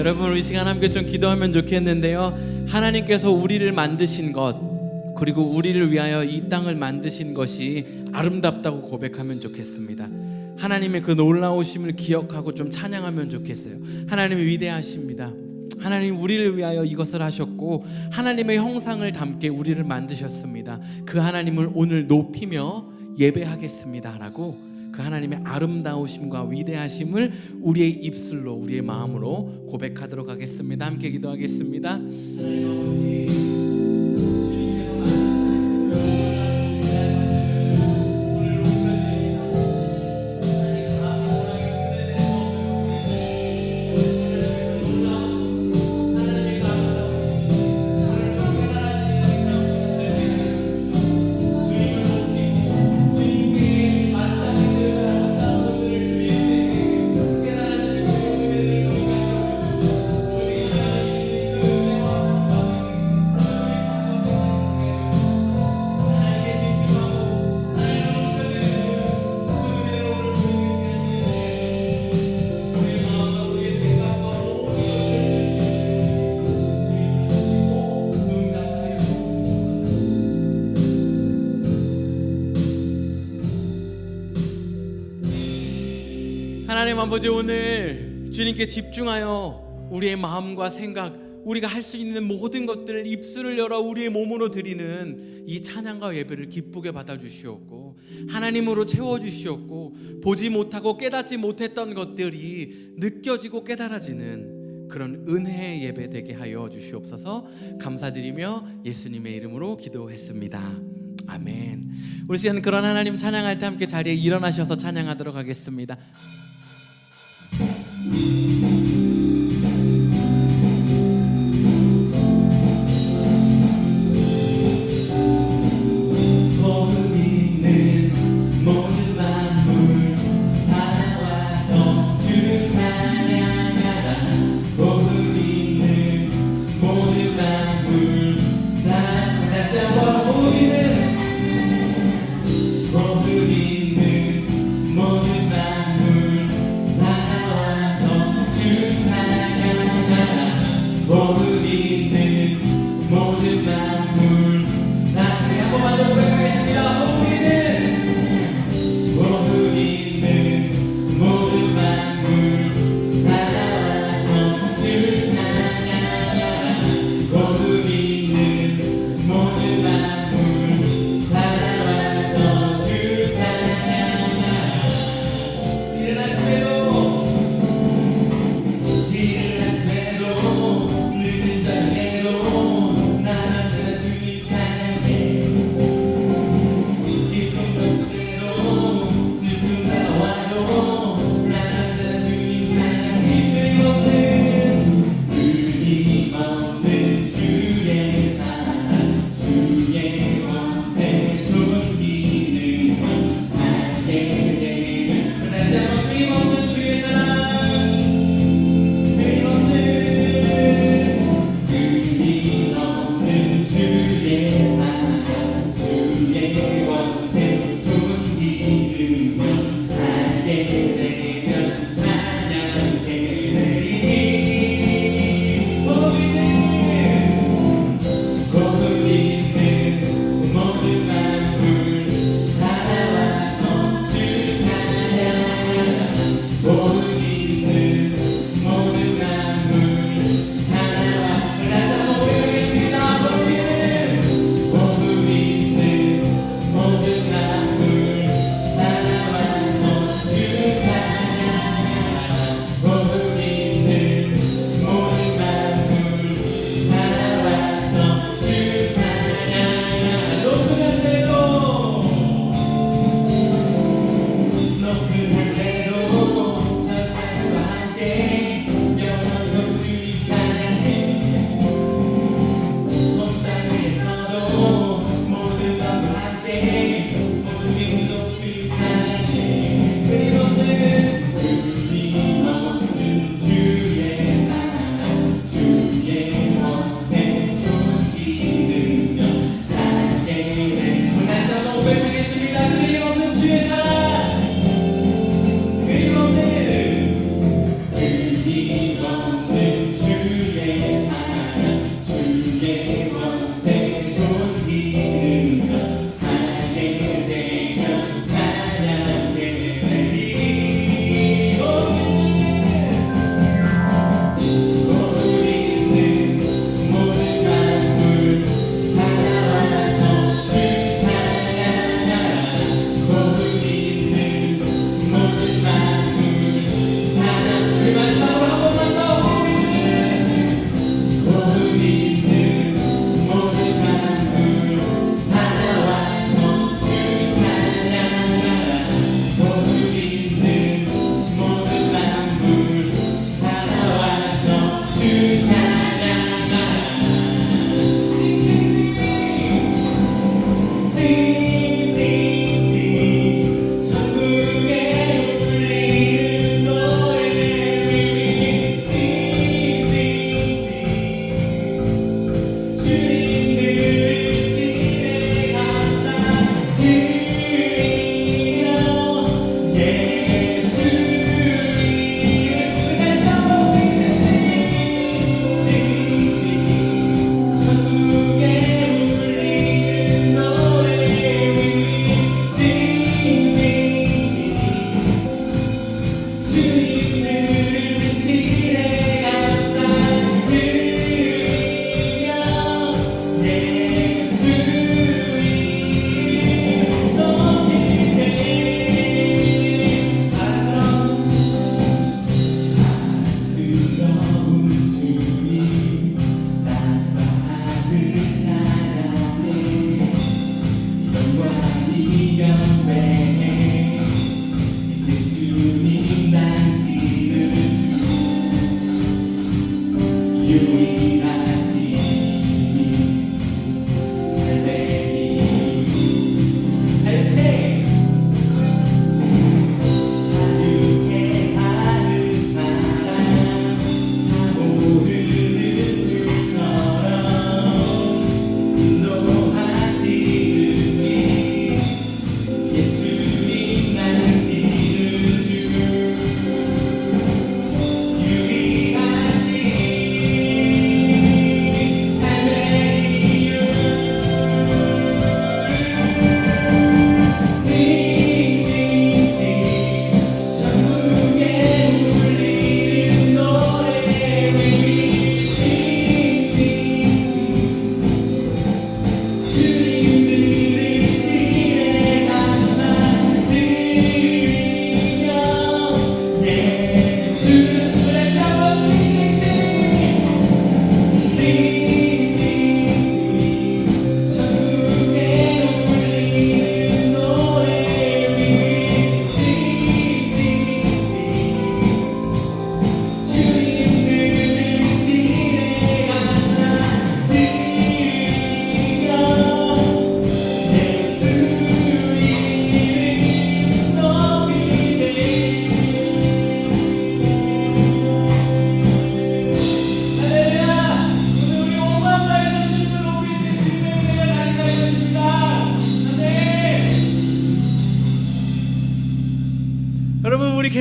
여러분 우리 시간 함께 좀 기도하면 좋겠는데요. 하나님께서 우리를 만드신 것, 그리고 우리를 위하여 이 땅을 만드신 것이 아름답다고 고백하면 좋겠습니다. 하나님의 그 놀라우심을 기억하고 좀 찬양하면 좋겠어요. 하나님이 위대하십니다. 하나님 우리를 위하여 이것을 하셨고 하나님의 형상을 담게 우리를 만드셨습니다. 그 하나님을 오늘 높이며 예배하겠습니다 라고 그 하나님의 아름다우심과 위대하심을 우리의 입술로, 우리의 마음으로 고백하도록 하겠습니다. 함께 기도하겠습니다. 하나님 아버지, 오늘 주님께 집중하여 우리의 마음과 생각, 우리가 할 수 있는 모든 것들을 입술을 열어 우리의 몸으로 드리는 이 찬양과 예배를 기쁘게 받아주시옵고 하나님으로 채워주시옵고 보지 못하고 깨닫지 못했던 것들이 느껴지고 깨달아지는 그런 은혜의 예배 되게 하여 주시옵소서. 감사드리며 예수님의 이름으로 기도했습니다. 아멘. 우리 시간 그런 하나님 찬양할 때 함께 자리에 일어나셔서 찬양하도록 하겠습니다. 모든 만물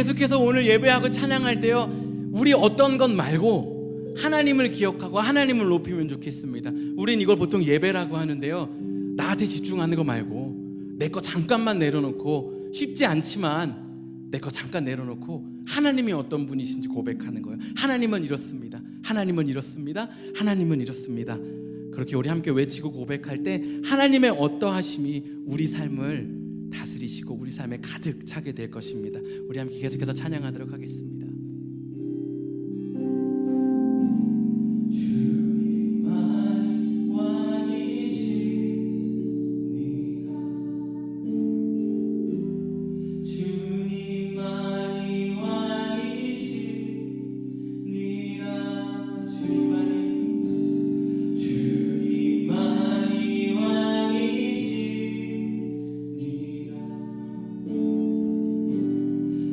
계속해서 오늘 예배하고 찬양할 때요, 우리 어떤 것 말고 하나님을 기억하고 하나님을 높이면 좋겠습니다. 우린 이걸 보통 예배라고 하는데요, 나한테 집중하는 거 말고 내 거 잠깐만 내려놓고, 쉽지 않지만 내 거 잠깐 내려놓고 하나님이 어떤 분이신지 고백하는 거예요. 하나님은 이렇습니다. 하나님은 이렇습니다. 하나님은 이렇습니다. 그렇게 우리 함께 외치고 고백할 때 하나님의 어떠하심이 우리 삶을 다스리시고 우리 삶에 가득 차게 될 것입니다. 우리 함께 계속해서 찬양하도록 하겠습니다.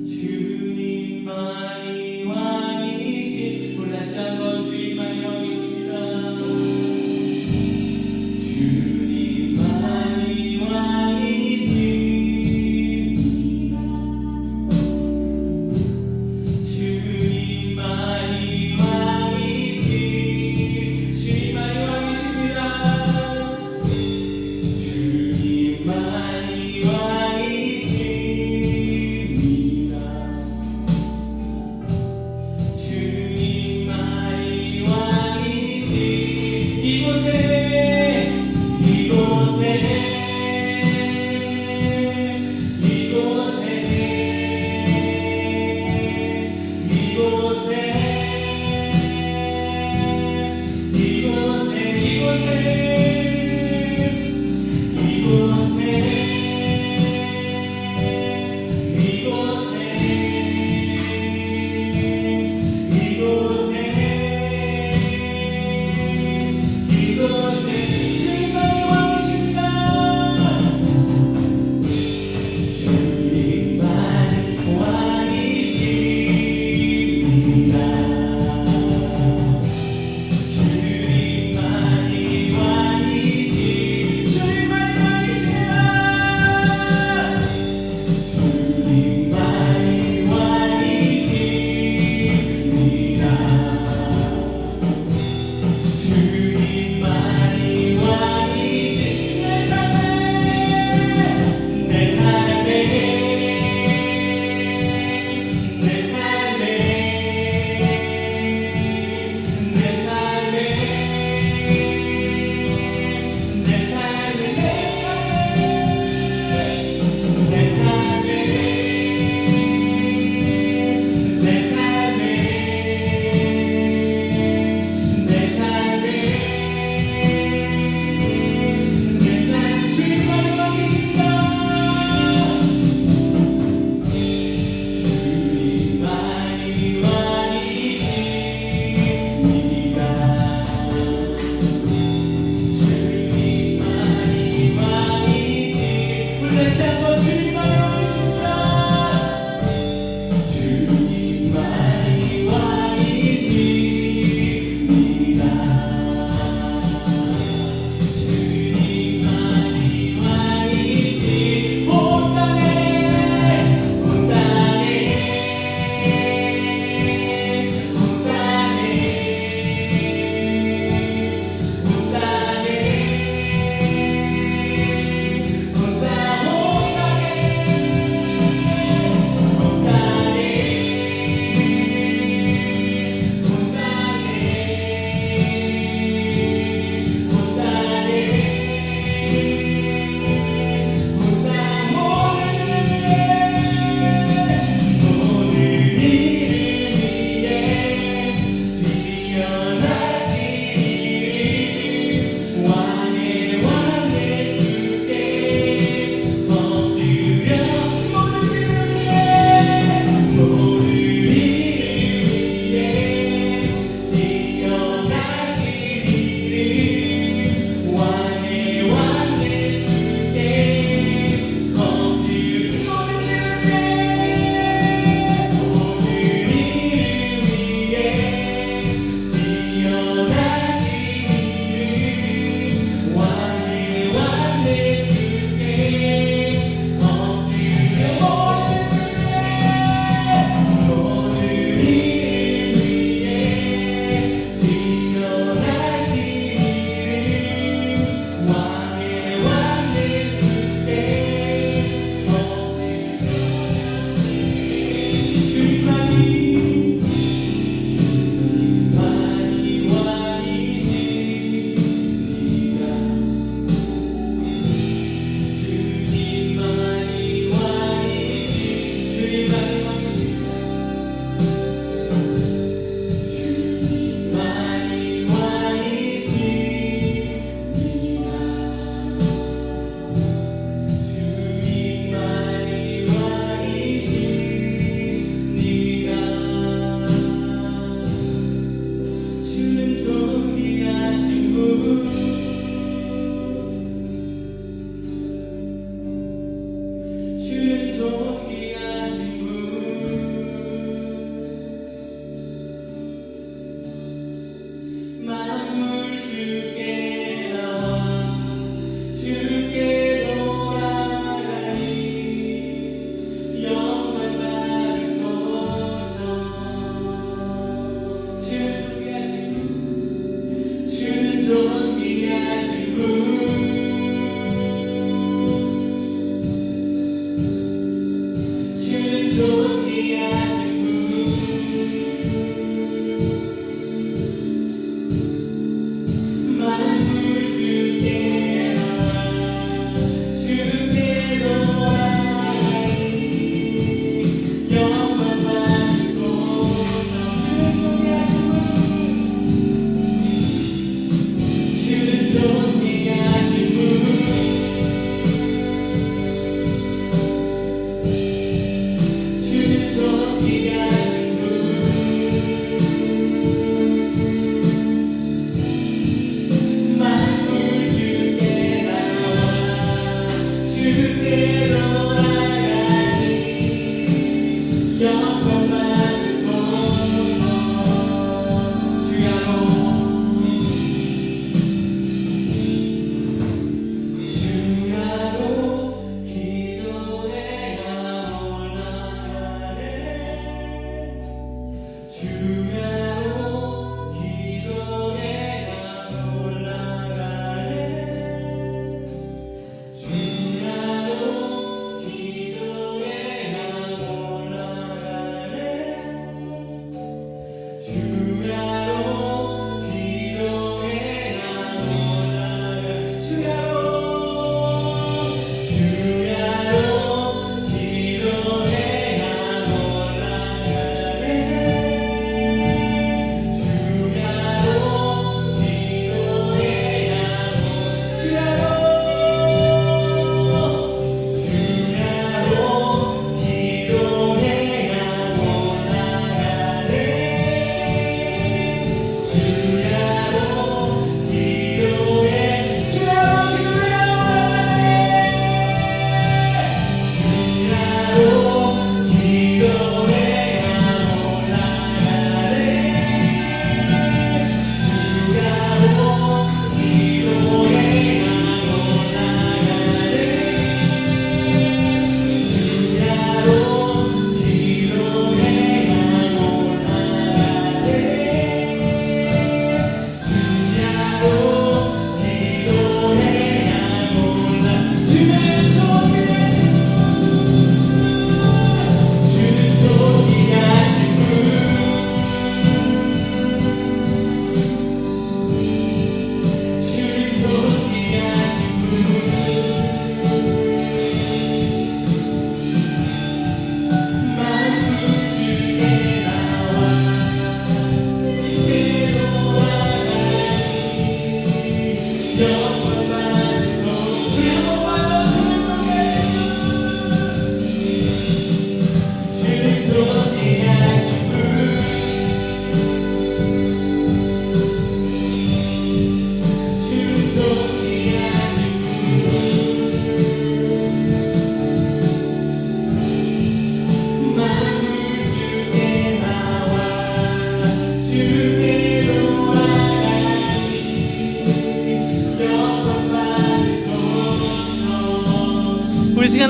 주님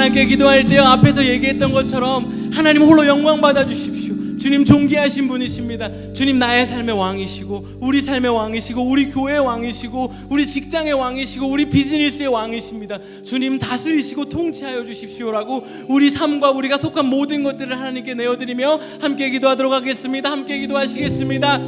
하나님께 기도할 때 앞에서 얘기했던 것처럼 하나님 홀로 영광 받아주십시오. 주님 존귀하신 분이십니다. 주님 나의 삶의 왕이시고 우리 삶의 왕이시고 우리 교회의 왕이시고 우리 직장의 왕이시고 우리 비즈니스의 왕이십니다. 주님 다스리시고 통치하여 주십시오라고 우리 삶과 우리가 속한 모든 것들을 하나님께 내어드리며 함께 기도하도록 하겠습니다. 함께 기도하시겠습니다.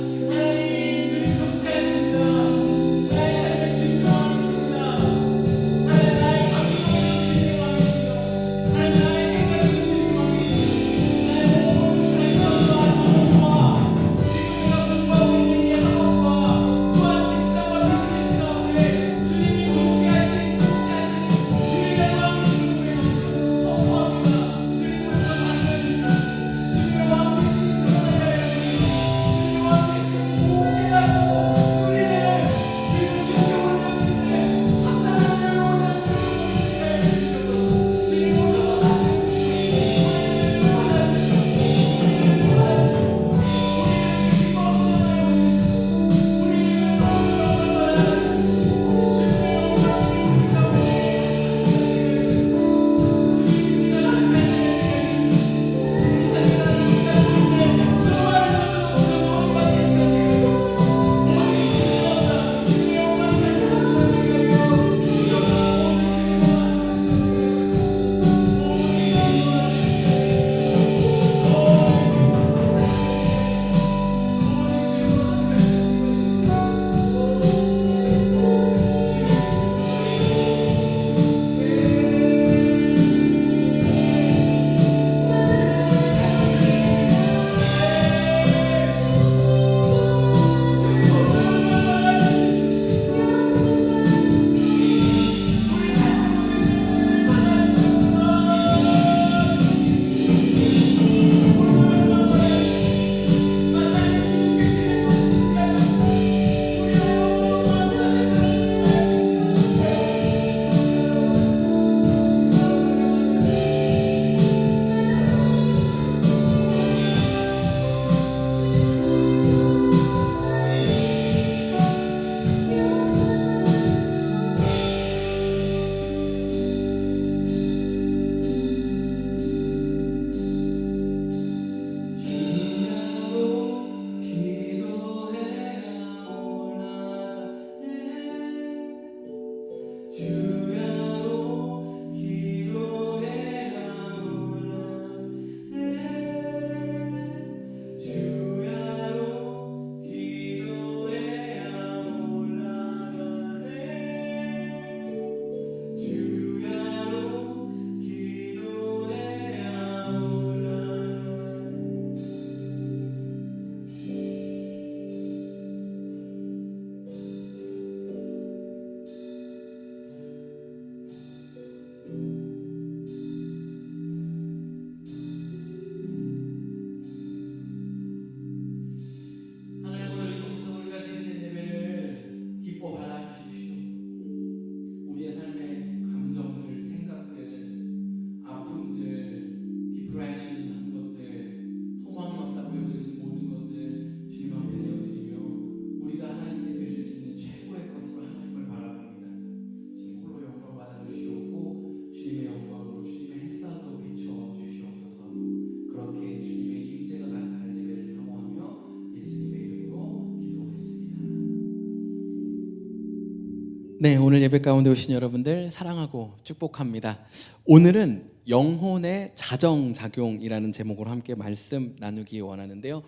네, 오늘 예배 가운데 오신 여러분들 사랑하고 축복합니다. 오늘은 영혼의 자정작용이라는 제목으로 함께 말씀 나누기 원하는데요.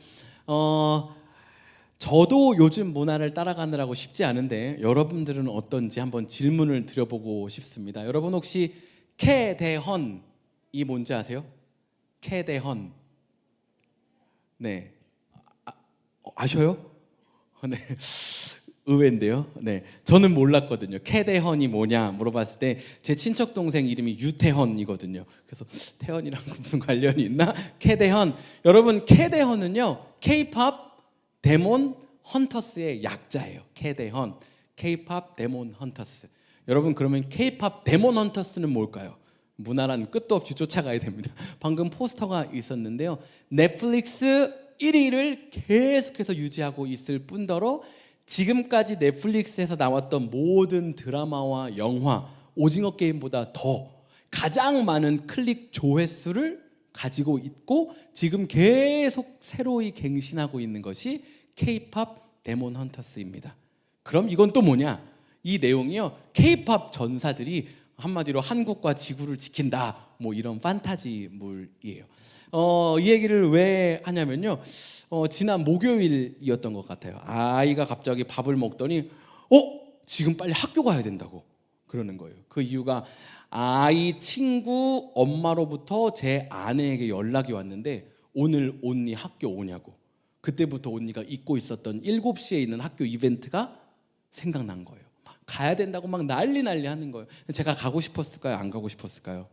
저도 요즘 문화를 따라가느라고 쉽지 않은데 여러분들은 어떤지 한번 질문을 드려보고 싶습니다. 여러분 혹시 캐대헌이 뭔지 아세요? 캐대헌. 네, 아셔요? 네. 의외인데요. 네, 저는 몰랐거든요. 캐대헌이 뭐냐 물어봤을 때 제 친척 동생 이름이 유태헌이거든요. 그래서 태헌이랑 무슨 관련이 있나? 캐대헌. 여러분 캐대헌은요 K-팝 데몬 헌터스의 약자예요. 캐대헌. K-팝 데몬 헌터스. 여러분 그러면 K-팝 데몬 헌터스는 뭘까요? 문화란 끝도 없이 쫓아가야 됩니다. 방금 포스터가 있었는데요. 넷플릭스 1위를 계속해서 유지하고 있을 뿐더러 지금까지 넷플릭스에서 나왔던 모든 드라마와 영화, 오징어 게임보다 더 가장 많은 클릭 조회수를 가지고 있고 지금 계속 새로이 갱신하고 있는 것이 K-팝 데몬 헌터스입니다. 그럼 이건 또 뭐냐? 이 내용이요, K-팝 전사들이 한마디로 한국과 지구를 지킨다, 뭐 이런 판타지물이에요. 이 얘기를 왜 하냐면요, 지난 목요일이었던 것 같아요. 아이가 갑자기 밥을 먹더니 지금 빨리 학교 가야 된다고 그러는 거예요. 그 이유가 아이 친구 엄마로부터 제 아내에게 연락이 왔는데 오늘 언니 학교 오냐고. 그때부터 언니가 잊고 있었던 7시에 있는 학교 이벤트가 생각난 거예요. 가야 된다고 막 난리 하는 거예요. 제가 가고 싶었을까요? 안 가고 싶었을까요?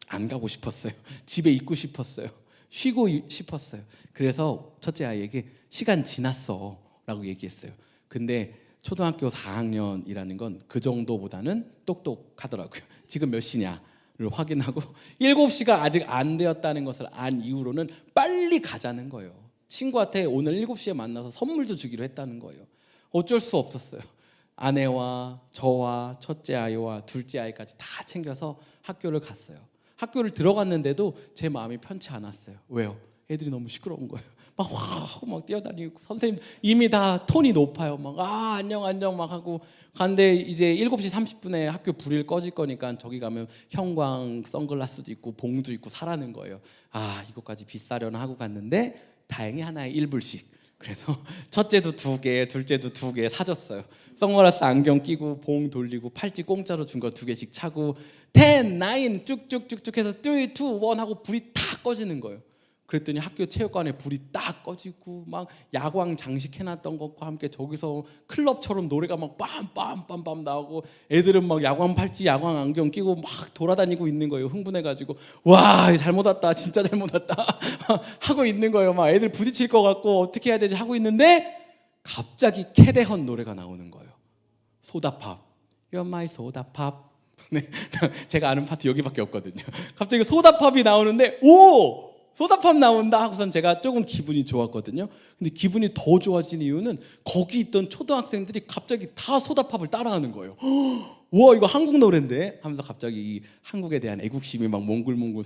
안 가고 싶었어요. 집에 있고 싶었어요. 쉬고 싶었어요. 그래서 첫째 아이에게 시간 지났어 라고 얘기했어요. 근데 초등학교 4학년이라는 건 그 정도보다는 똑똑하더라고요. 지금 몇 시냐를 확인하고 7시가 아직 안 되었다는 것을 안 이후로는 빨리 가자는 거예요. 친구한테 오늘 7시에 만나서 선물도 주기로 했다는 거예요. 어쩔 수 없었어요. 아내와 저와 첫째 아이와 둘째 아이까지 다 챙겨서 학교를 갔어요. 학교를 들어갔는데도 제 마음이 편치 않았어요. 왜요? 애들이 너무 시끄러운 거예요. 막 뛰어다니고, 선생님 이미 다 톤이 높아요. 안녕 막 하고 갔는데 이제 7시 30분에 학교 불이 꺼질 거니까 저기 가면 형광 선글라스도 있고 봉도 있고 사라는 거예요. 이것까지 비싸려나 하고 갔는데 다행히 하나에 1불씩. 그래서 첫째도 2개, 둘째도 2개 사줬어요. 선글라스 안경 끼고 봉 돌리고 팔찌 공짜로 준 거 2개씩 차고 10, 9 쭉쭉쭉쭉 해서 3, 2, 1 하고 불이 탁 꺼지는 거예요. 그랬더니 학교 체육관에 불이 딱 꺼지고 막 야광 장식해놨던 것과 함께 저기서 클럽처럼 노래가 막 빰빰빰빰 나오고 애들은 막 야광 팔찌 야광 안경 끼고 막 돌아다니고 있는 거예요. 흥분해가지고 와 잘못 왔다 진짜 잘못 왔다 하고 있는 거예요. 막 애들 부딪힐 것 같고 어떻게 해야 되지 하고 있는데 갑자기 캐대헌 노래가 나오는 거예요. 소다팝 You're my 소다팝. 네, 제가 아는 파트 여기밖에 없거든요. 갑자기 소다팝이 나오는데 오! 소다팝 나온다 하고선 제가 조금 기분이 좋았거든요. 근데 기분이 더 좋아진 이유는 거기 있던 초등학생들이 갑자기 다 소다팝을 따라하는 거예요. 와 이거 한국 노래인데 하면서 갑자기 이 한국에 대한 애국심이 막 몽글몽글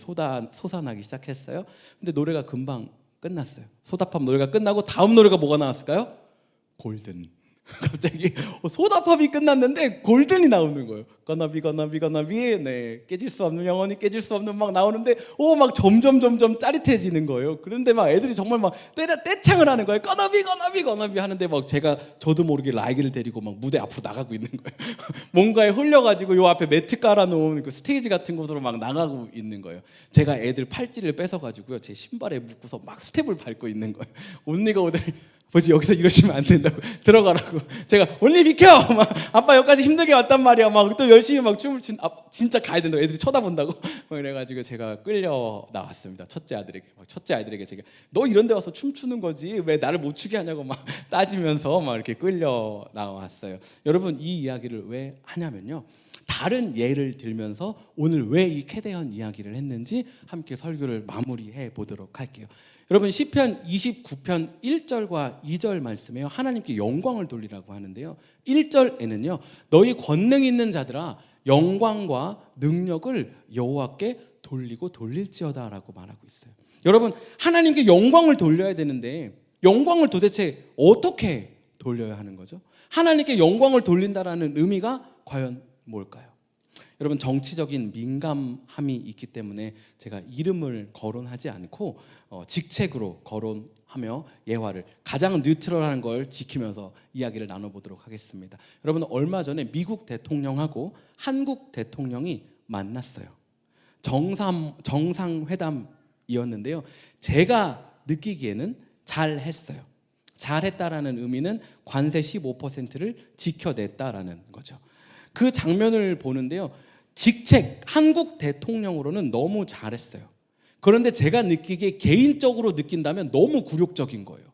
솟아나기 시작했어요. 근데 노래가 금방 끝났어요. 소다팝 노래가 끝나고 다음 노래가 뭐가 나왔을까요? 골든. 갑자기 소다팝이 끝났는데 골든이 나오는 거예요. 거나비 네 깨질 수 없는 영원히 깨질 수 없는 막 나오는데 막 점점 짜릿해지는 거예요. 그런데 막 애들이 정말 막 떼창을 하는 거예요. 거나비 하는데 막 저도 모르게 라이기를 데리고 막 무대 앞으로 나가고 있는 거예요. 뭔가에 홀려가지고 요 앞에 매트 깔아놓은 그 스테이지 같은 곳으로 막 나가고 있는 거예요. 제가 애들 팔찌를 뺏어가지고요 제 신발에 묶고서 막 스텝을 밟고 있는 거예요. 언니가 오늘 뭐지 여기서 이러시면 안 된다고 들어가라고 제가 언니 비켜 막 아빠 여기까지 힘들게 왔단 말이야 막 또 열심히 막 춤을 진짜 가야 된다고 애들이 쳐다본다고 막 이래가지고 제가 끌려 나왔습니다. 첫째 아이들에게 제가 너 이런 데 와서 춤추는 거지 왜 나를 못 추게 하냐고 막 따지면서 막 이렇게 끌려 나왔어요. 여러분 이 이야기를 왜 하냐면요 다른 예를 들면서 오늘 왜 이 캐대헌 이야기를 했는지 함께 설교를 마무리해 보도록 할게요. 여러분 시편 29편 1절과 2절 말씀에요 하나님께 영광을 돌리라고 하는데요 1절에는요 너희 권능 있는 자들아 영광과 능력을 여호와께 돌리고 돌릴지어다 라고 말하고 있어요. 여러분 하나님께 영광을 돌려야 되는데 영광을 도대체 어떻게 돌려야 하는 거죠? 하나님께 영광을 돌린다라는 의미가 과연 뭘까요? 여러분 정치적인 민감함이 있기 때문에 제가 이름을 거론하지 않고 직책으로 거론하며 예화를 가장 뉴트럴한 걸 지키면서 이야기를 나눠보도록 하겠습니다. 여러분 얼마 전에 미국 대통령하고 한국 대통령이 만났어요. 정상회담이었는데요. 제가 느끼기에는 잘했어요. 잘했다라는 의미는 관세 15%를 지켜냈다라는 거죠. 그 장면을 보는데요. 직책 한국 대통령으로는 너무 잘했어요. 그런데 제가 느끼기에 개인적으로 느낀다면 너무 굴욕적인 거예요.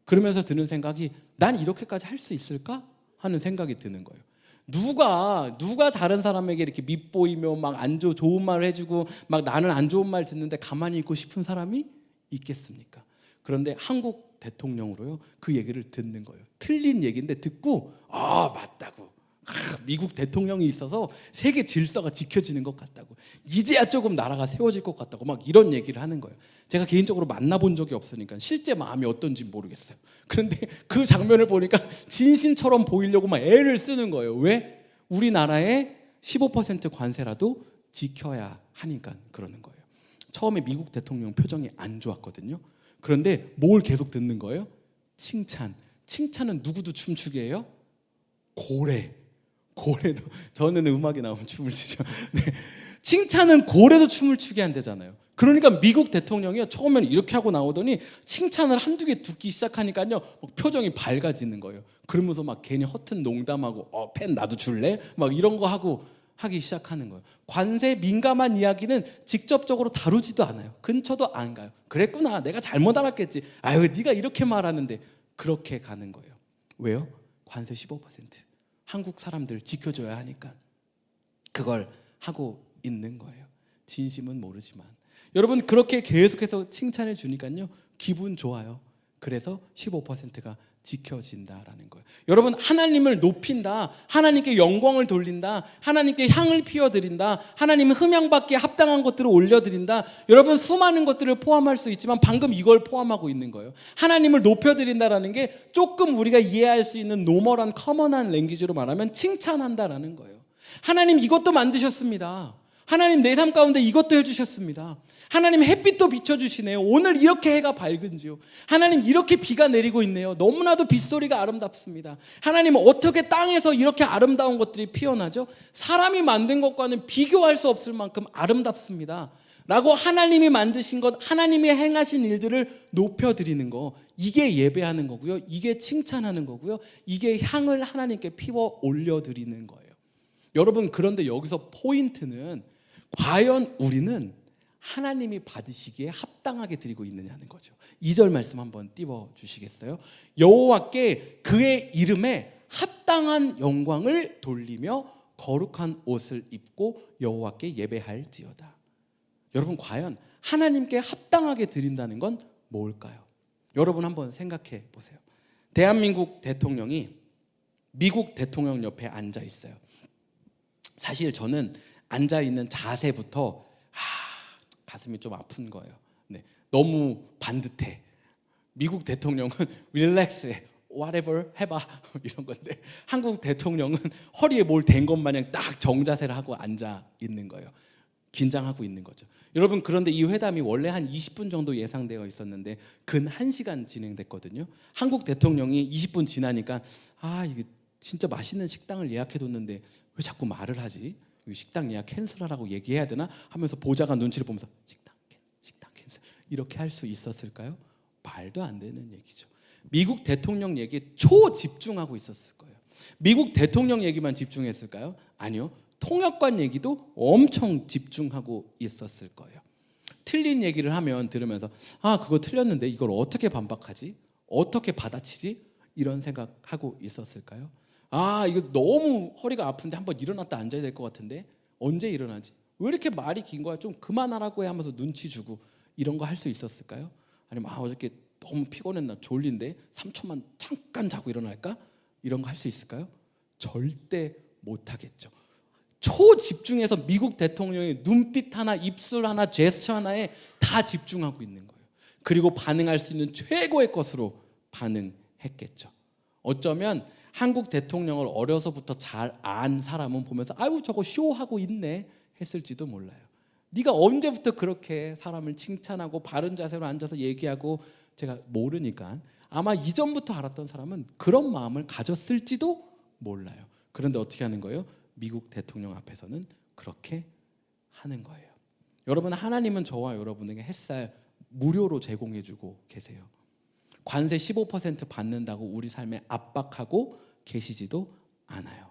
그러면서 드는 생각이 난 이렇게까지 할 수 있을까? 하는 생각이 드는 거예요. 누가 다른 사람에게 이렇게 밉보이며 막 좋은 말을 해주고 막 나는 안 좋은 말 듣는데 가만히 있고 싶은 사람이 있겠습니까? 그런데 한국 대통령으로요 그 얘기를 듣는 거예요. 틀린 얘기인데 듣고 맞다고 미국 대통령이 있어서 세계 질서가 지켜지는 것 같다고, 이제야 조금 나라가 세워질 것 같다고 막 이런 얘기를 하는 거예요. 제가 개인적으로 만나본 적이 없으니까 실제 마음이 어떤지 모르겠어요. 그런데 그 장면을 보니까 진신처럼 보이려고 막 애를 쓰는 거예요. 왜? 우리나라의 15% 관세라도 지켜야 하니까 그러는 거예요. 처음에 미국 대통령 표정이 안 좋았거든요. 그런데 뭘 계속 듣는 거예요? 칭찬. 칭찬은 누구도 춤추게 해요? 고래도 저는 음악이 나오면 춤을 추죠. 네. 칭찬은 고래도 춤을 추게 한대잖아요. 그러니까 미국 대통령이 처음에는 이렇게 하고 나오더니 칭찬을 한두 개 듣기 시작하니까요, 막 표정이 밝아지는 거예요. 그러면서 막 괜히 허튼 농담하고 펜 나도 줄래? 막 이런 거 하고 하기 시작하는 거예요. 관세에 민감한 이야기는 직접적으로 다루지도 않아요. 근처도 안 가요. 그랬구나, 내가 잘못 알았겠지. 아유, 네가 이렇게 말하는데. 그렇게 가는 거예요. 왜요? 관세 15%. 한국 사람들 지켜줘야 하니까 그걸 하고 있는 거예요. 진심은 모르지만 여러분, 그렇게 계속해서 칭찬해 주니까요, 기분 좋아요. 그래서 15%가 지켜진다라는 거예요. 여러분, 하나님을 높인다, 하나님께 영광을 돌린다, 하나님께 향을 피워드린다, 하나님 흠양받기에 합당한 것들을 올려드린다. 여러분, 수많은 것들을 포함할 수 있지만 방금 이걸 포함하고 있는 거예요. 하나님을 높여드린다라는 게 조금 우리가 이해할 수 있는 노멀한 커먼한 랭귀지로 말하면 칭찬한다라는 거예요. 하나님 이것도 만드셨습니다. 하나님 내 삶 가운데 이것도 해주셨습니다. 하나님 햇빛도 비춰주시네요. 오늘 이렇게 해가 밝은지요. 하나님 이렇게 비가 내리고 있네요. 너무나도 빗소리가 아름답습니다. 하나님 어떻게 땅에서 이렇게 아름다운 것들이 피어나죠? 사람이 만든 것과는 비교할 수 없을 만큼 아름답습니다 라고 하나님이 만드신 것, 하나님이 행하신 일들을 높여드리는 거, 이게 예배하는 거고요. 이게 칭찬하는 거고요. 이게 향을 하나님께 피워 올려드리는 거예요. 여러분, 그런데 여기서 포인트는 과연 우리는 하나님이 받으시기에 합당하게 드리고 있느냐는 거죠. 2절 말씀 한번 띄워 주시겠어요? 여호와께 그의 이름에 합당한 영광을 돌리며 거룩한 옷을 입고 여호와께 예배할지어다. 여러분, 과연 하나님께 합당하게 드린다는 건 뭘까요? 여러분 한번 생각해 보세요. 대한민국 대통령이 미국 대통령 옆에 앉아 있어요. 사실 저는 앉아있는 자세부터 가슴이 좀 아픈 거예요. 네, 너무 반듯해. 미국 대통령은 릴렉스해, whatever 해봐 이런 건데, 한국 대통령은 허리에 뭘 댄 것 마냥 딱 정자세를 하고 앉아 있는 거예요. 긴장하고 있는 거죠. 여러분, 그런데 이 회담이 원래 한 20분 정도 예상되어 있었는데 근 1시간 진행됐거든요. 한국 대통령이 20분 지나니까 이게 진짜 맛있는 식당을 예약해뒀는데 왜 자꾸 말을 하지? 식당 예약 캔슬하라고 얘기해야 되나? 하면서 보좌관 눈치를 보면서 식당 캔슬 이렇게 할 수 있었을까요? 말도 안 되는 얘기죠. 미국 대통령 얘기에 초집중하고 있었을 거예요. 미국 대통령 얘기만 집중했을까요? 아니요. 통역관 얘기도 엄청 집중하고 있었을 거예요. 틀린 얘기를 하면 들으면서 그거 틀렸는데 이걸 어떻게 반박하지? 어떻게 받아치지? 이런 생각하고 있었을까요? 이거 너무 허리가 아픈데 한번 일어났다 앉아야 될 것 같은데 언제 일어나지? 왜 이렇게 말이 긴 거야? 좀 그만하라고 해 하면서 눈치 주고 이런 거 할 수 있었을까요? 아니면 어저께 너무 피곤했나 졸린데 3초만 잠깐 자고 일어날까? 이런 거 할 수 있을까요? 절대 못하겠죠. 초집중해서 미국 대통령의 눈빛 하나, 입술 하나, 제스처 하나에 다 집중하고 있는 거예요. 그리고 반응할 수 있는 최고의 것으로 반응했겠죠. 어쩌면 한국 대통령을 어려서부터 잘 안 사람은 보면서 아유 저거 쇼하고 있네 했을지도 몰라요. 네가 언제부터 그렇게 사람을 칭찬하고 바른 자세로 앉아서 얘기하고, 제가 모르니까 아마 이전부터 알았던 사람은 그런 마음을 가졌을지도 몰라요. 그런데 어떻게 하는 거예요? 미국 대통령 앞에서는 그렇게 하는 거예요. 여러분, 하나님은 저와 여러분에게 햇살 무료로 제공해주고 계세요. 관세 15% 받는다고 우리 삶에 압박하고 계시지도 않아요.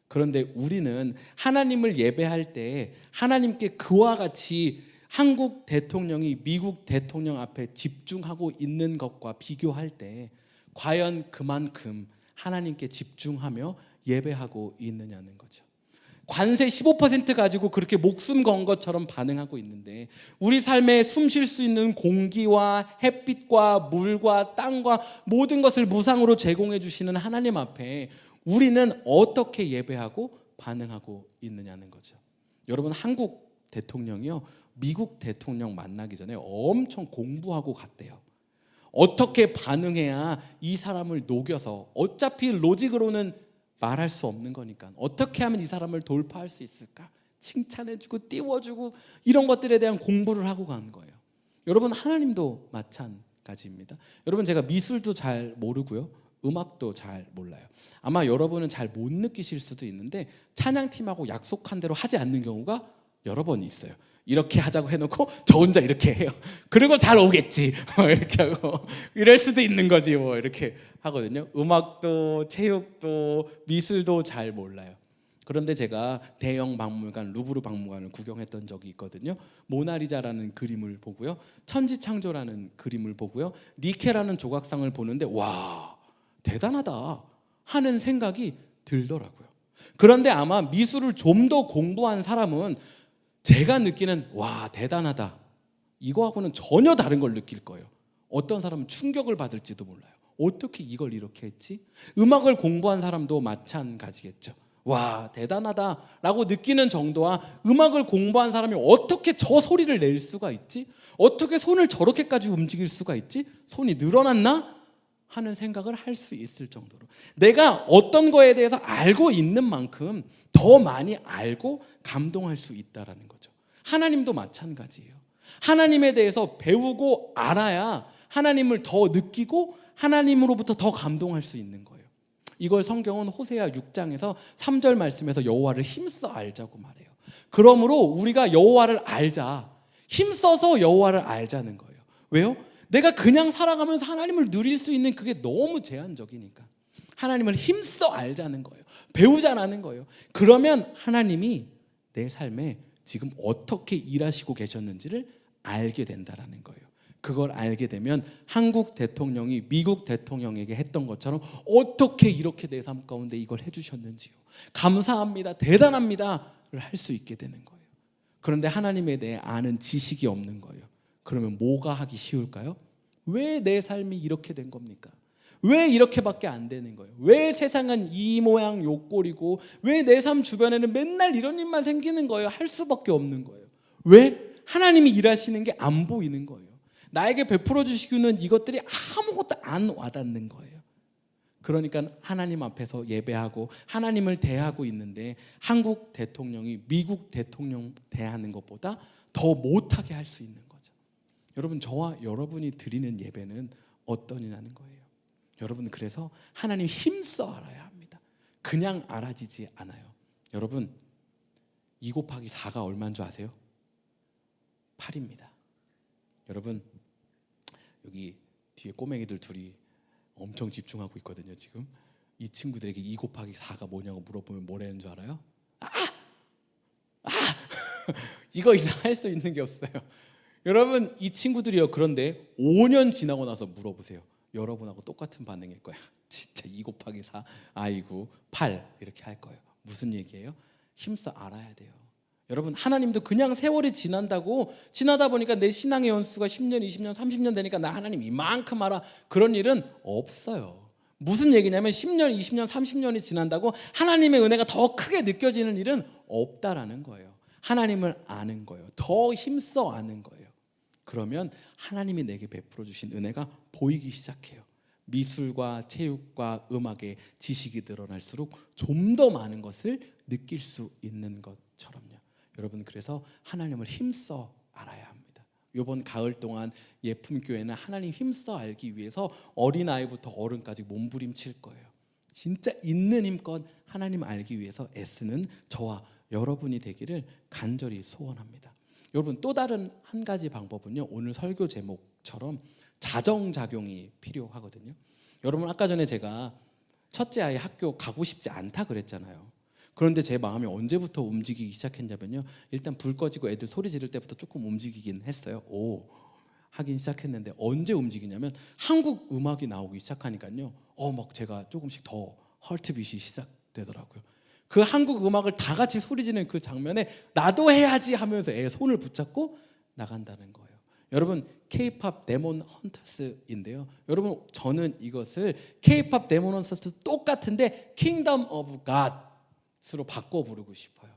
그런데 우리는 하나님을 예배할 때 하나님께 그와 같이 한국 대통령이 미국 대통령 앞에 집중하고 있는 것과 비교할 때 과연 그만큼 하나님께 집중하며 예배하고 있느냐는 거죠. 관세 15% 가지고 그렇게 목숨 건 것처럼 반응하고 있는데, 우리 삶에 숨 쉴 수 있는 공기와 햇빛과 물과 땅과 모든 것을 무상으로 제공해 주시는 하나님 앞에 우리는 어떻게 예배하고 반응하고 있느냐는 거죠. 여러분, 한국 대통령이요, 미국 대통령 만나기 전에 엄청 공부하고 갔대요. 어떻게 반응해야 이 사람을 녹여서, 어차피 로직으로는 말할 수 없는 거니까 어떻게 하면 이 사람을 돌파할 수 있을까? 칭찬해주고 띄워주고 이런 것들에 대한 공부를 하고 간 거예요. 여러분, 하나님도 마찬가지입니다. 여러분, 제가 미술도 잘 모르고요, 음악도 잘 몰라요. 아마 여러분은 잘 못 느끼실 수도 있는데 찬양팀하고 약속한 대로 하지 않는 경우가 여러 번 있어요. 이렇게 하자고 해놓고 저 혼자 이렇게 해요. 그리고 잘 오겠지 이렇게 하고 이럴 수도 있는 거지 뭐 이렇게 하거든요. 음악도 체육도 미술도 잘 몰라요. 그런데 제가 대형 박물관, 루브르 박물관을 구경했던 적이 있거든요. 모나리자라는 그림을 보고요, 천지창조라는 그림을 보고요, 니케라는 조각상을 보는데 와, 대단하다 하는 생각이 들더라고요. 그런데 아마 미술을 좀 더 공부한 사람은 제가 느끼는 와, 대단하다 이거하고는 전혀 다른 걸 느낄 거예요. 어떤 사람은 충격을 받을지도 몰라요. 어떻게 이걸 이렇게 했지? 음악을 공부한 사람도 마찬가지겠죠. 와, 대단하다라고 느끼는 정도와 음악을 공부한 사람이 어떻게 저 소리를 낼 수가 있지? 어떻게 손을 저렇게까지 움직일 수가 있지? 손이 늘어났나? 하는 생각을 할 수 있을 정도로 내가 어떤 거에 대해서 알고 있는 만큼 더 많이 알고 감동할 수 있다라는 거죠. 하나님도 마찬가지예요. 하나님에 대해서 배우고 알아야 하나님을 더 느끼고 하나님으로부터 더 감동할 수 있는 거예요. 이걸 성경은 호세아 6장에서 3절 말씀에서 여호와를 힘써 알자고 말해요. 그러므로 우리가 여호와를 알자, 힘써서 여호와를 알자는 거예요. 왜요? 내가 그냥 살아가면서 하나님을 누릴 수 있는 그게 너무 제한적이니까 하나님을 힘써 알자는 거예요. 배우자라는 거예요. 그러면 하나님이 내 삶에 지금 어떻게 일하시고 계셨는지를 알게 된다라는 거예요. 그걸 알게 되면 한국 대통령이 미국 대통령에게 했던 것처럼 어떻게 이렇게 내 삶 가운데 이걸 해주셨는지요, 감사합니다, 대단합니다를 할 수 있게 되는 거예요. 그런데 하나님에 대해 아는 지식이 없는 거예요. 그러면 뭐가 하기 쉬울까요? 왜 내 삶이 이렇게 된 겁니까? 왜 이렇게밖에 안 되는 거예요? 왜 세상은 이 모양 요 꼴이고 왜 내 삶 주변에는 맨날 이런 일만 생기는 거예요? 할 수밖에 없는 거예요. 왜? 하나님이 일하시는 게 안 보이는 거예요. 나에게 베풀어 주시고는 이것들이 아무것도 안 와닿는 거예요. 그러니까 하나님 앞에서 예배하고 하나님을 대하고 있는데 한국 대통령이 미국 대통령 대하는 것보다 더 못하게 할 수 있는 거죠. 여러분, 저와 여러분이 드리는 예배는 어떠냐는 거예요. 여러분, 그래서 하나님 힘써 알아야 합니다. 그냥 알아지지 않아요. 여러분, 2 곱하기 4가 얼마인 줄 아세요? 8입니다. 여러분, 여기 뒤에 꼬맹이들 둘이 엄청 집중하고 있거든요. 지금 이 친구들에게 2 곱하기 4가 뭐냐고 물어보면 뭐라는 줄 알아요? 이거 이상 할 수 있는 게 없어요. 여러분, 이 친구들이요, 그런데 5년 지나고 나서 물어보세요. 여러분하고 똑같은 반응일 거야. 진짜 2 곱하기 4 아이고 8 이렇게 할 거예요. 무슨 얘기예요? 힘써 알아야 돼요. 여러분, 하나님도 그냥 세월이 지나다 보니까 내 신앙의 연수가 10년, 20년, 30년 되니까 나 하나님 이만큼 알아, 그런 일은 없어요. 무슨 얘기냐면 10년, 20년, 30년이 지난다고 하나님의 은혜가 더 크게 느껴지는 일은 없다라는 거예요. 하나님을 아는 거예요. 더 힘써 아는 거예요. 그러면 하나님이 내게 베풀어 주신 은혜가 보이기 시작해요. 미술과 체육과 음악의 지식이 늘어날수록 좀 더 많은 것을 느낄 수 있는 것처럼요. 여러분, 그래서 하나님을 힘써 알아야 합니다. 이번 가을 동안 예품교회는 하나님 힘써 알기 위해서 어린아이부터 어른까지 몸부림칠 거예요. 진짜 있는 힘껏 하나님 알기 위해서 애쓰는 저와 여러분이 되기를 간절히 소원합니다. 여러분, 또 다른 한 가지 방법은요, 오늘 설교 제목처럼 자정작용이 필요하거든요. 여러분, 아까 전에 제가 첫째 아이 학교 가고 싶지 않다 그랬잖아요. 그런데 제 마음이 언제부터 움직이기 시작했냐면요, 일단 불 꺼지고 애들 소리 지를 때부터 조금 움직이긴 했어요. 하긴 시작했는데 언제 움직이냐면 한국 음악이 나오기 시작하니까요, 막 제가 조금씩 더 헐트빛이 시작되더라고요. 그 한국 음악을 다 같이 소리 지르는 그 장면에 나도 해야지 하면서 애 손을 붙잡고 나간다는 거예요. 여러분, K-팝 데몬 헌터스인데요. 여러분, 저는 이것을 K-팝 데몬 헌터스 똑같은데 킹덤 오브 갓으로 바꿔 부르고 싶어요.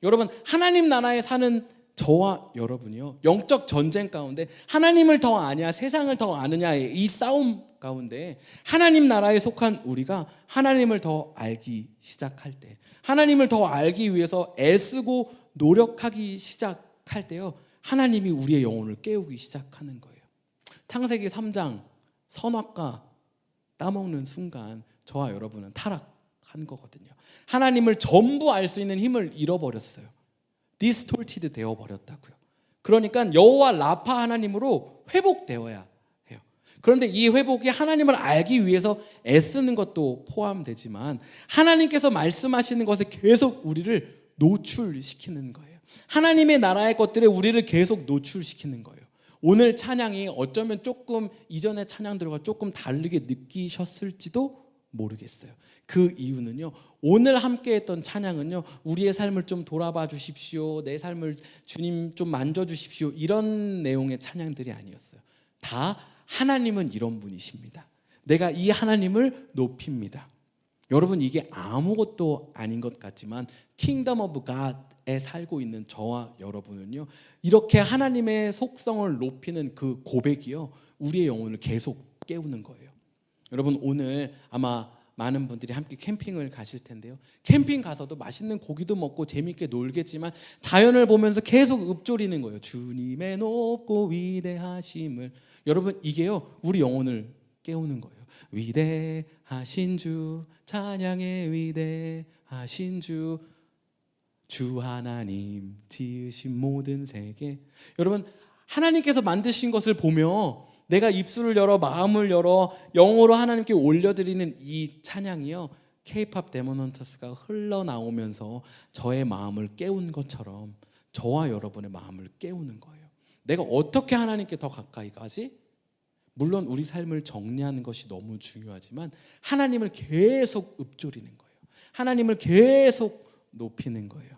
여러분, 하나님 나라에 사는 저와 여러분이요, 영적 전쟁 가운데 하나님을 더 아냐 세상을 더 아느냐의 이 싸움 가운데 하나님 나라에 속한 우리가 하나님을 더 알기 시작할 때, 하나님을 더 알기 위해서 애쓰고 노력하기 시작할 때요, 하나님이 우리의 영혼을 깨우기 시작하는 거예요. 창세기 3장 선악과 따먹는 순간 저와 여러분은 타락한 거거든요. 하나님을 전부 알 수 있는 힘을 잃어버렸어요. 디스톨티드 되어버렸다고요. 그러니까 여호와 라파 하나님으로 회복되어야 해요. 그런데 이 회복이 하나님을 알기 위해서 애쓰는 것도 포함되지만 하나님께서 말씀하시는 것에 계속 우리를 노출시키는 거예요. 하나님의 나라의 것들에 우리를 계속 노출시키는 거예요. 오늘 찬양이 어쩌면 조금 이전의 찬양들과 조금 다르게 느끼셨을지도 모르겠어요. 그 이유는요, 오늘 함께 했던 찬양은요, 우리의 삶을 좀 돌아봐 주십시오, 내 삶을 주님 좀 만져 주십시오, 이런 내용의 찬양들이 아니었어요. 다 하나님은 이런 분이십니다, 내가 이 하나님을 높입니다. 여러분, 이게 아무것도 아닌 것 같지만 킹덤 오브 갓에 살고 있는 저와 여러분은요, 이렇게 하나님의 속성을 높이는 그 고백이요, 우리의 영혼을 계속 깨우는 거예요. 여러분, 오늘 아마 많은 분들이 함께 캠핑을 가실 텐데요, 캠핑 가서도 맛있는 고기도 먹고 재밌게 놀겠지만 자연을 보면서 계속 읊조리는 거예요. 주님의 높고 위대하심을. 여러분, 이게요, 우리 영혼을 깨우는 거예요. 위대하신 주, 찬양의 위대하신 주, 주 하나님 지으신 모든 세계. 여러분, 하나님께서 만드신 것을 보며 내가 입술을 열어 마음을 열어 영어로 하나님께 올려드리는 이 찬양이요, K-팝 데몬 헌터스가 흘러나오면서 저의 마음을 깨운 것처럼 저와 여러분의 마음을 깨우는 거예요. 내가 어떻게 하나님께 더 가까이 가지? 물론 우리 삶을 정리하는 것이 너무 중요하지만 하나님을 계속 읊조리는 거예요. 하나님을 계속 높이는 거예요.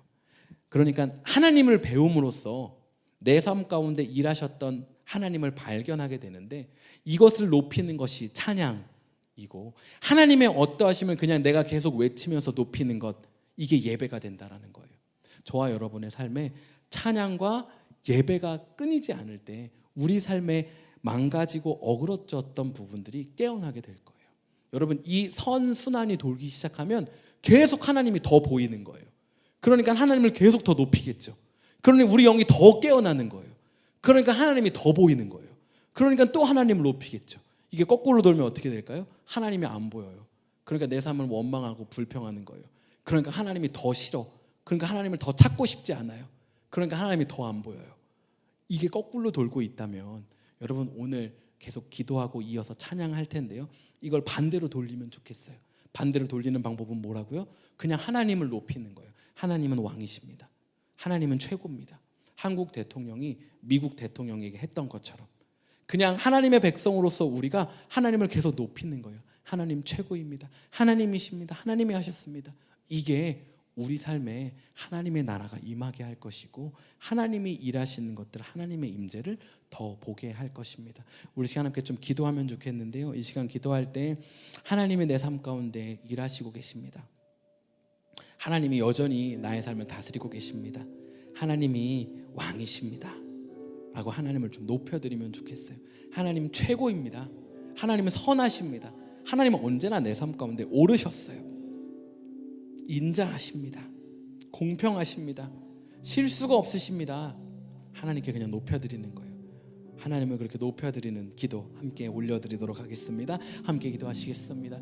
그러니까 하나님을 배움으로써 내 삶 가운데 일하셨던 하나님을 발견하게 되는데, 이것을 높이는 것이 찬양이고, 하나님의 어떠하심을 그냥 내가 계속 외치면서 높이는 것, 이게 예배가 된다라는 거예요. 저와 여러분의 삶에 찬양과 예배가 끊이지 않을 때 우리 삶에 망가지고 어그러졌던 부분들이 깨어나게 될 거예요. 여러분, 이 선순환이 돌기 시작하면 계속 하나님이 더 보이는 거예요. 그러니까 하나님을 계속 더 높이겠죠. 그러니 우리 영이 더 깨어나는 거예요. 그러니까 하나님이 더 보이는 거예요. 그러니까 또 하나님을 높이겠죠. 이게 거꾸로 돌면 어떻게 될까요? 하나님이 안 보여요. 그러니까 내 삶을 원망하고 불평하는 거예요. 그러니까 하나님이 더 싫어. 그러니까 하나님을 더 찾고 싶지 않아요. 그러니까 하나님이 더 안 보여요. 이게 거꾸로 돌고 있다면 여러분, 오늘 계속 기도하고 이어서 찬양할 텐데요, 이걸 반대로 돌리면 좋겠어요. 반대로 돌리는 방법은 뭐라고요? 그냥 하나님을 높이는 거예요. 하나님은 왕이십니다. 하나님은 최고입니다. 한국 대통령이 미국 대통령에게 했던 것처럼 그냥 하나님의 백성으로서 우리가 하나님을 계속 높이는 거예요. 하나님 최고입니다. 하나님이십니다. 하나님이 하셨습니다. 이게 우리 삶에 하나님의 나라가 임하게 할 것이고, 하나님이 일하시는 것들, 하나님의 임재를 더 보게 할 것입니다. 우리 시간 함께 좀 기도하면 좋겠는데요, 이 시간 기도할 때 하나님이 내 삶 가운데 일하시고 계십니다. 하나님이 여전히 나의 삶을 다스리고 계십니다. 하나님이 왕이십니다 라고 하나님을 좀 높여드리면 좋겠어요. 하나님 최고입니다. 하나님은 선하십니다. 하나님은 언제나 내 삶 가운데 오르셨어요. 인자하십니다. 공평하십니다. 실수가 없으십니다. 하나님께 그냥 높여드리는 거예요. 하나님을 그렇게 높여드리는 기도 함께 올려드리도록 하겠습니다. 함께 기도하시겠습니다.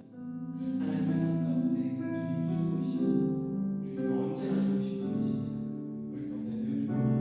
하나님의 삶 가운데 주님이 최고이시죠. 주님이 언제나 좋으신 분이시죠. 우리 가운데 늘 도와주시는 분이시죠.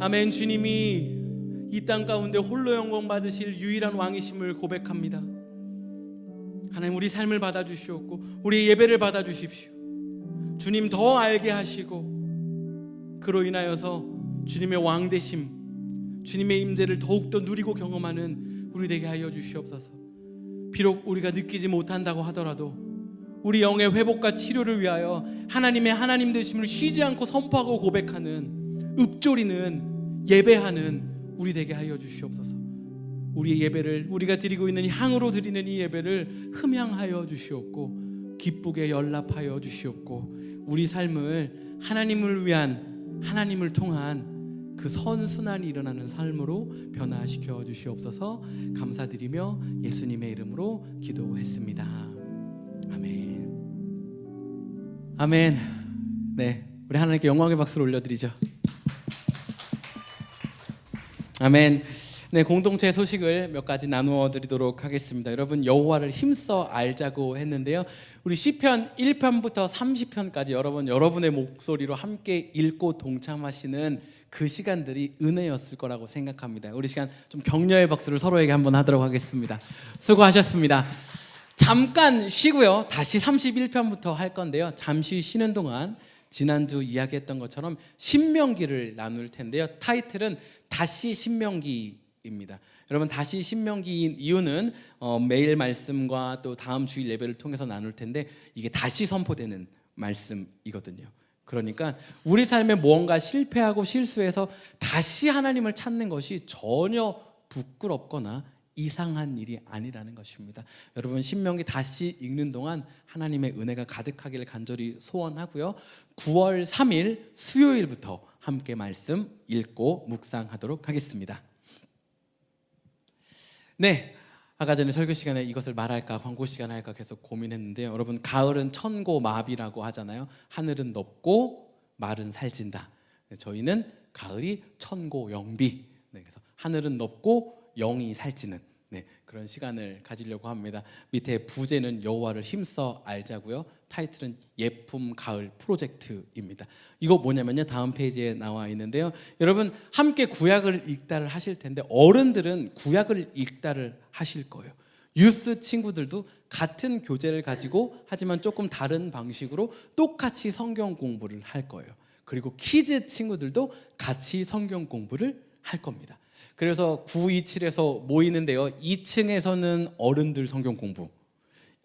아멘. 주님이 이 땅 가운데 홀로 영광 받으실 유일한 왕이심을 고백합니다. 하나님, 우리 삶을 받아주시옵고 우리 예배를 받아주십시오. 주님 더 알게 하시고 그로 인하여서 주님의 왕되심, 주님의 임재를 더욱더 누리고 경험하는 우리 되게 하여 주시옵소서. 비록 우리가 느끼지 못한다고 하더라도 우리 영의 회복과 치료를 위하여 하나님의 하나님 되심을 쉬지 않고 선포하고 고백하는, 읊조리는, 예배하는 우리 되게 하여 주시옵소서. 우리의 예배를, 우리가 드리고 있는 향으로 드리는 이 예배를 흠향하여 주시옵고 기쁘게 연락하여 주시옵고 우리 삶을 하나님을 위한, 하나님을 통한 그 선순환이 일어나는 삶으로 변화시켜 주시옵소서. 감사드리며 예수님의 이름으로 기도했습니다. 아멘. 아멘. 네, 우리 하나님께 영광의 박수를 올려드리죠. 아멘. 네, 공동체 소식을 몇 가지 나누어 드리도록 하겠습니다. 여러분, 여호와를 힘써 알자고 했는데요. 우리 시편 1편부터 30편까지 여러분의 목소리로 함께 읽고 동참하시는 그 시간들이 은혜였을 거라고 생각합니다. 우리 시간 좀 격려의 박수를 서로에게 한번 하도록 하겠습니다. 수고하셨습니다. 잠깐 쉬고요. 다시 31편부터 할 건데요. 잠시 쉬는 동안 지난주 이야기했던 것처럼 신명기를 나눌 텐데요. 타이틀은 다시 신명기입니다. 여러분, 다시 신명기인 이유는 매일 말씀과 또 다음 주일 예배를 통해서 나눌 텐데 이게 다시 선포되는 말씀이거든요. 그러니까 우리 삶에 무언가 실패하고 실수해서 다시 하나님을 찾는 것이 전혀 부끄럽거나 이상한 일이 아니라는 것입니다. 여러분, 신명기 다시 읽는 동안 하나님의 은혜가 가득하기를 간절히 소원하고요. 9월 3일 수요일부터 함께 말씀 읽고 묵상하도록 하겠습니다. 네, 아까 전에 설교 시간에 이것을 말할까 광고 시간 할까 계속 고민했는데요. 여러분, 가을은 천고마비라고 하잖아요. 하늘은 높고 말은 살찐다. 저희는 가을이 천고영비. 네, 그래서 하늘은 높고 영이 살찌는 그런 시간을 가지려고 합니다. 밑에 부제는 여호와를 힘써 알자고요. 타이틀은 예품 가을 프로젝트입니다. 이거 뭐냐면요, 다음 페이지에 나와 있는데요. 여러분, 함께 구약을 읽다를 하실 텐데 어른들은 구약을 읽다를 하실 거예요. 유스 친구들도 같은 교재를 가지고 하지만 조금 다른 방식으로 똑같이 성경 공부를 할 거예요. 그리고 키즈 친구들도 같이 성경 공부를 할 겁니다. 그래서 927에서 모이는데요. 2층에서는 어른들 성경 공부,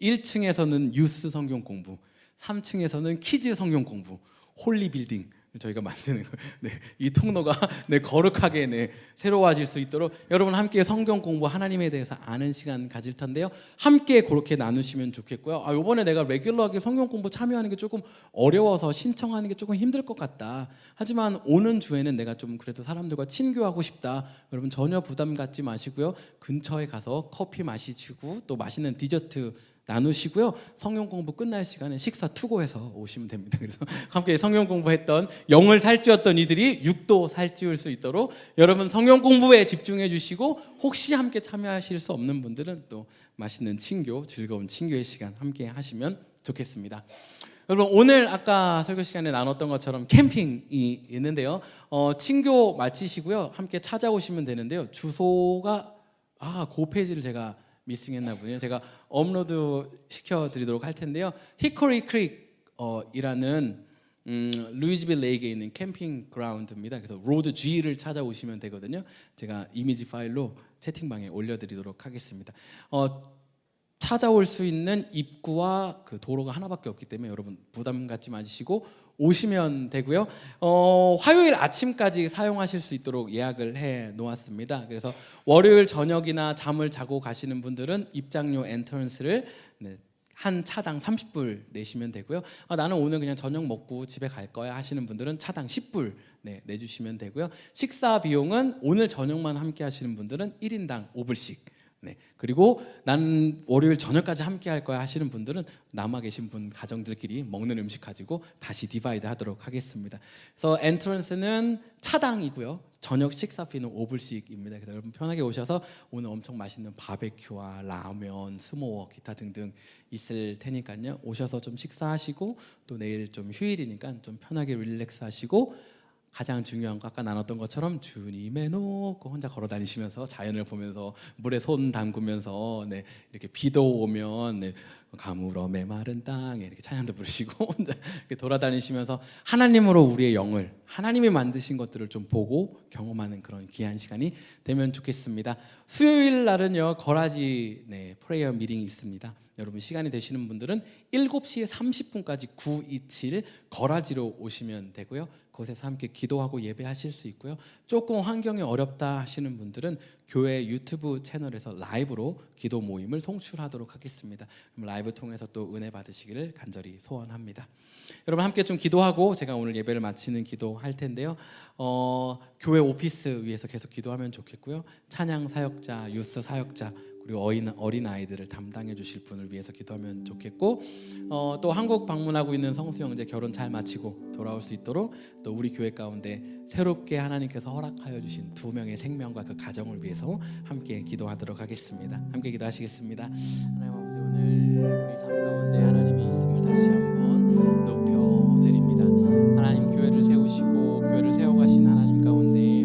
1층에서는 유스 성경 공부, 3층에서는 키즈 성경 공부, 홀리 빌딩 저희가 만드는 거예요. 네, 이 통로가 거룩하게 새로워질 수 있도록 여러분 함께 성경 공부, 하나님에 대해서 아는 시간 가질 텐데요. 함께 그렇게 나누시면 좋겠고요. 이번에 내가 레귤러하게 성경 공부 참여하는 게 조금 어려워서 신청하는 게 조금 힘들 것 같다. 하지만 오는 주에는 내가 좀 그래도 사람들과 친교하고 싶다. 여러분, 전혀 부담 갖지 마시고요. 근처에 가서 커피 마시고 또 맛있는 디저트 나누시고요. 성경 공부 끝날 시간에 식사 투고해서 오시면 됩니다. 그래서 함께 성경 공부했던, 영을 살찌웠던 이들이 육도 살찌울 수 있도록 여러분 성경 공부에 집중해 주시고, 혹시 함께 참여하실 수 없는 분들은 또 맛있는 친교, 즐거운 친교의 시간 함께 하시면 좋겠습니다. 여러분, 오늘 아까 설교 시간에 나눴던 것처럼 캠핑이 있는데요. 친교 마치시고요. 함께 찾아오시면 되는데요. 주소가 그 페이지를 제가 미싱했나 보네요. 제가 업로드 시켜드리도록 할 텐데요. 히코리 크릭이라는 루이즈빌 레이크에 있는 캠핑 그라운드입니다. 그래서 로드 G를 찾아오시면 되거든요. 제가 이미지 파일로 채팅방에 올려드리도록 하겠습니다. 찾아올 수 있는 입구와 그 도로가 하나밖에 없기 때문에 여러분 부담 갖지 마시고 오시면 되고요. 화요일 아침까지 사용하실 수 있도록 예약을 해 놓았습니다. 그래서 월요일 저녁이나 잠을 자고 가시는 분들은 입장료 엔트런스를 한 차당 30불 내시면 되고요. 나는 오늘 그냥 저녁 먹고 집에 갈 거야 하시는 분들은 차당 10불 내주시면 되고요. 식사 비용은 오늘 저녁만 함께 하시는 분들은 1인당 5불씩. 그리고 나는 월요일 저녁까지 함께 할 거야 하시는 분들은 남아 계신 분 가정들끼리 먹는 음식 가지고 다시 디바이드 하도록 하겠습니다. 그래서 엔트런스는 차당이고요. 저녁 식사비는 5불씩입니다. 그래서 여러분 편하게 오셔서 오늘 엄청 맛있는 바베큐와 라면, 스모어, 기타 등등 있을 테니까요. 오셔서 좀 식사하시고 또 내일 좀 휴일이니까 좀 편하게 릴렉스 하시고 가장 중요한 거 아까 나눴던 것처럼 주님의 놓고 혼자 걸어 다니시면서 자연을 보면서 물에 손 담그면서 네, 이렇게 비도 오면 네, 가물어 메마른 땅에 이렇게 찬양도 부르시고 혼자 이렇게 돌아다니시면서 하나님으로 우리의 영을 하나님이 만드신 것들을 좀 보고 경험하는 그런 귀한 시간이 되면 좋겠습니다. 수요일 날은요 거라지 프레이어 미팅이 있습니다. 여러분 시간이 되시는 분들은 7시 30분까지 927 거라지로 오시면 되고요. 그곳에서 함께 기도하고 예배하실 수 있고요. 조금 환경이 어렵다 하시는 분들은 교회 유튜브 채널에서 라이브로 기도 모임을 송출하도록 하겠습니다. 그럼 라이브 통해서 또 은혜 받으시기를 간절히 소원합니다. 여러분 함께 좀 기도하고 제가 오늘 예배를 마치는 기도할 텐데요. 교회 오피스 위에서 계속 기도하면 좋겠고요. 찬양 사역자, 유스 사역자 그리고 어린 아이들을 담당해 주실 분을 위해서 기도하면 좋겠고 또 한국 방문하고 있는 성수 형제 결혼 잘 마치고 돌아올 수 있도록 또 우리 교회 가운데 새롭게 하나님께서 허락하여 주신 2명의 생명과 그 가정을 위해서 함께 기도하도록 하겠습니다. 함께 기도하시겠습니다. 하나님 아버지 오늘 우리 삶 가운데 하나님이 있음을 다시 한번 높여드립니다. 하나님 교회를 세우시고 교회를 세워가신 하나님 가운데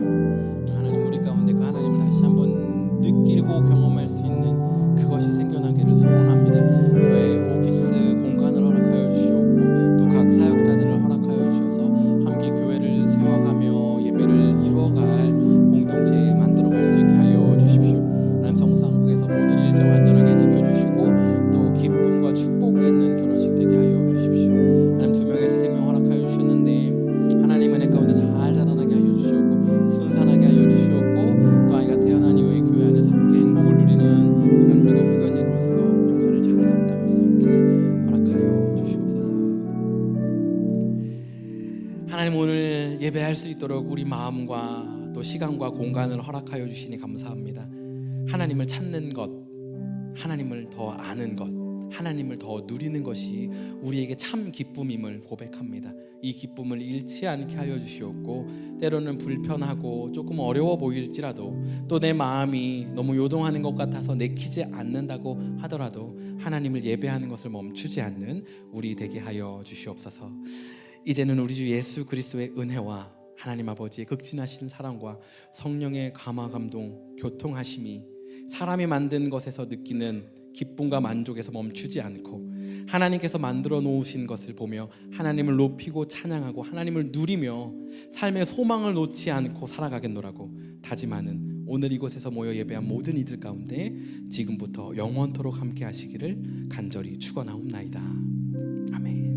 하나님 우리 가운데 그 하나님을 다시 한번 느끼고 경험할 수 있는 그것이 생겨나기를 소원합니다. 교회 오피스 공간을 허락하여 주시옵고 또 각 사역자들을 허락하여 주셔서 함께 교회를 세워가며 예배를 이루어갈 공동체에 만들어갈 수 있게 하여 주십시오. 하나님 성수한국에서 모든 일정 안전하게 지켜주시고 또 기쁨과 축복이 있는 결혼식 되게 하여 주십시오. 하나님 2명의 새 생명 허락하여 주셨는데 하나님 은혜 가운데 잘 자라나게 하여 주시옵고 순산하게 하여 주시옵고 또 아이가 태어난 이후에 교회 안에서 함께 행복을 누리는 그런 우리가 후견인으로서 역할을 잘 감당할 수 있게 허락하여 주시옵소서. 하나님 오늘 예배할 수 있도록 우리 마음과 또 시간과 공간을 허락하여 주시니 감사합니다. 하나님을 찾는 것, 하나님을 더 아는 것, 하나님을 더 누리는 것이 우리에게 참 기쁨임을 고백합니다. 이 기쁨을 잃지 않게 하여 주시옵고 때로는 불편하고 조금 어려워 보일지라도 또 내 마음이 너무 요동하는 것 같아서 내키지 않는다고 하더라도 하나님을 예배하는 것을 멈추지 않는 우리 되게 하여 주시옵소서. 이제는 우리 주 예수 그리스도의 은혜와 하나님 아버지의 극진하신 사랑과 성령의 감화 감동 교통하심이 사람이 만든 것에서 느끼는 기쁨과 만족에서 멈추지 않고 하나님께서 만들어 놓으신 것을 보며 하나님을 높이고 찬양하고 하나님을 누리며 삶의 소망을 놓지 않고 살아가겠노라고 다짐하는 오늘 이곳에서 모여 예배한 모든 이들 가운데 지금부터 영원토록 함께 하시기를 간절히 축원하옵나이다. 아멘.